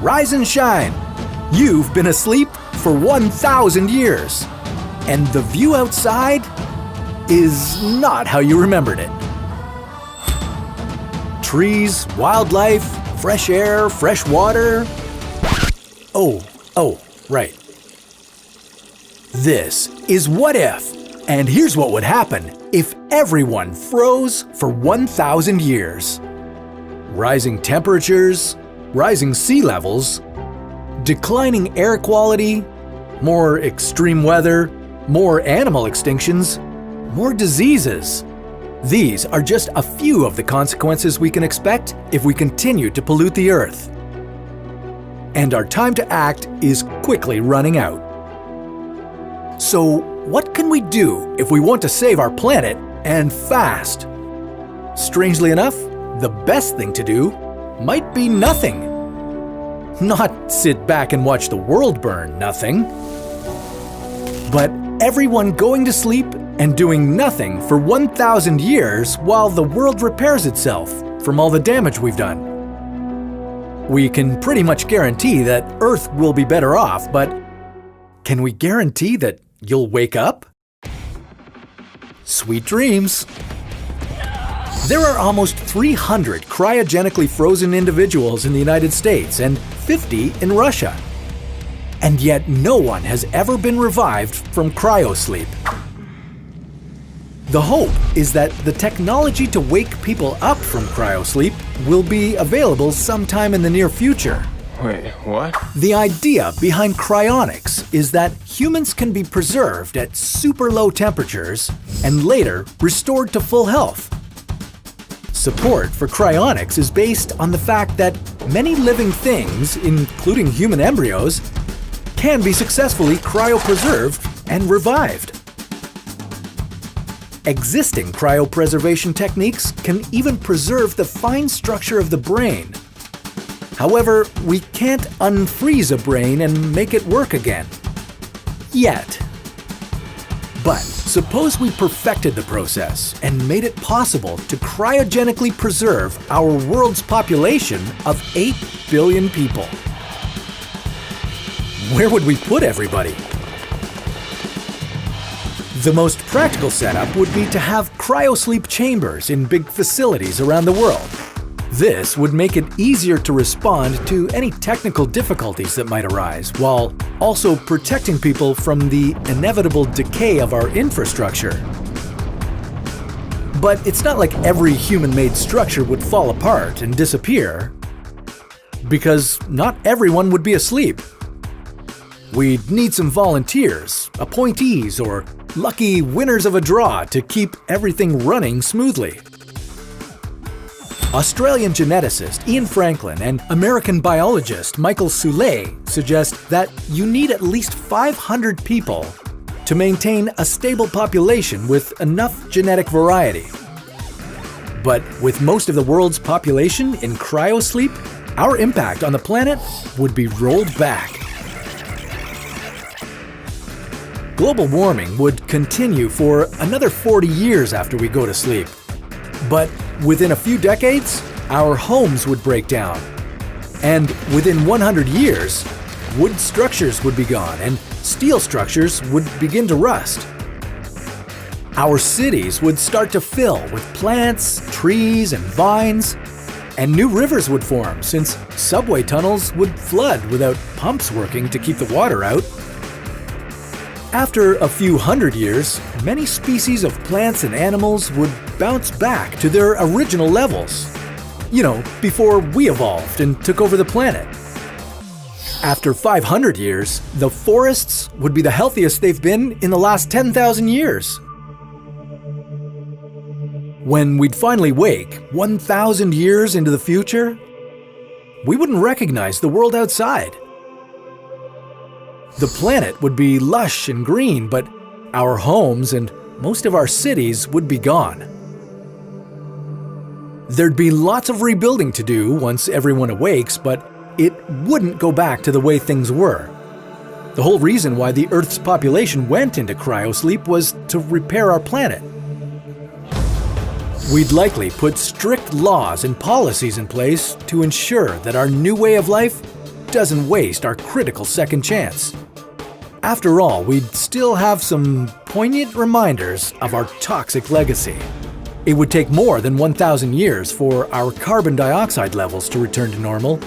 rise and shine. You've been asleep for 1,000 years. And the view outside is not how you remembered it. Trees, wildlife, fresh air, fresh water. Oh, right. This is What If, and here's what would happen if everyone froze for 1,000 years. Rising temperatures, rising sea levels, declining air quality, more extreme weather, more animal extinctions, more diseases. These are just a few of the consequences we can expect if we continue to pollute the Earth. And our time to act is quickly running out. So, what can we do if we want to save our planet, and fast? Strangely enough, the best thing to do might be nothing. Not sit back and watch the world burn, nothing. But everyone going to sleep and doing nothing for 1,000 years while the world repairs itself from all the damage we've done. We can pretty much guarantee that Earth will be better off, but can we guarantee that you'll wake up? Sweet dreams. There are almost 300 cryogenically frozen individuals in the United States and 50 in Russia. And yet no one has ever been revived from cryosleep. The hope is that the technology to wake people up from cryosleep will be available sometime in the near future. Wait, what? The idea behind cryonics is that humans can be preserved at super low temperatures and later restored to full health. Support for cryonics is based on the fact that many living things, including human embryos, can be successfully cryopreserved and revived. Existing cryopreservation techniques can even preserve the fine structure of the brain. However, we can't unfreeze a brain and make it work again. Yet. But suppose we perfected the process and made it possible to cryogenically preserve our world's population of 8 billion people. Where would we put everybody? The most practical setup would be to have cryosleep chambers in big facilities around the world. This would make it easier to respond to any technical difficulties that might arise, while also protecting people from the inevitable decay of our infrastructure. But it's not like every human-made structure would fall apart and disappear, because not everyone would be asleep. We'd need some volunteers, appointees, or lucky winners of a draw to keep everything running smoothly. Australian geneticist Ian Franklin and American biologist Michael Soule suggest that you need at least 500 people to maintain a stable population with enough genetic variety. But with most of the world's population in cryosleep, our impact on the planet would be rolled back. Global warming would continue for another 40 years after we go to sleep. But within a few decades, our homes would break down. And within 100 years, wood structures would be gone and steel structures would begin to rust. Our cities would start to fill with plants, trees, and vines, and new rivers would form since subway tunnels would flood without pumps working to keep the water out. After a few hundred years, many species of plants and animals would bounce back to their original levels. You know, before we evolved and took over the planet. After 500 years, the forests would be the healthiest they've been in the last 10,000 years. When we'd finally wake, 1,000 years into the future, we wouldn't recognize the world outside. The planet would be lush and green, but our homes and most of our cities would be gone. There'd be lots of rebuilding to do once everyone awakes, but it wouldn't go back to the way things were. The whole reason why the Earth's population went into cryosleep was to repair our planet. We'd likely put strict laws and policies in place to ensure that our new way of life doesn't waste our critical second chance. After all, we'd still have some poignant reminders of our toxic legacy. It would take more than 1,000 years for our carbon dioxide levels to return to normal,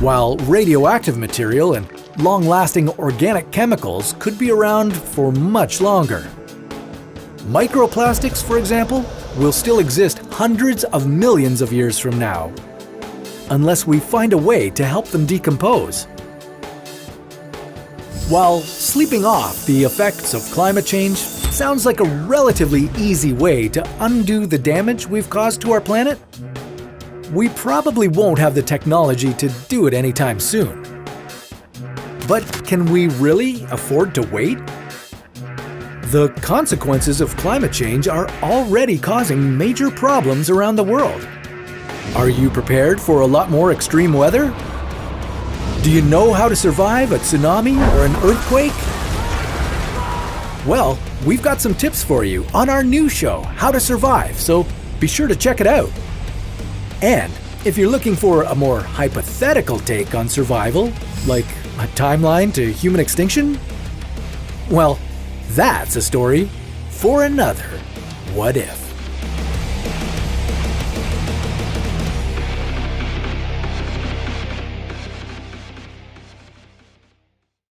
while radioactive material and long-lasting organic chemicals could be around for much longer. Microplastics, for example, will still exist hundreds of millions of years from now, unless we find a way to help them decompose. While sleeping off the effects of climate change sounds like a relatively easy way to undo the damage we've caused to our planet, we probably won't have the technology to do it anytime soon. But can we really afford to wait? The consequences of climate change are already causing major problems around the world. Are you prepared for a lot more extreme weather? Do you know how to survive a tsunami or an earthquake? Well, we've got some tips for you on our new show, How to Survive, so be sure to check it out. And if you're looking for a more hypothetical take on survival, like a timeline to human extinction, well, that's a story for another What If.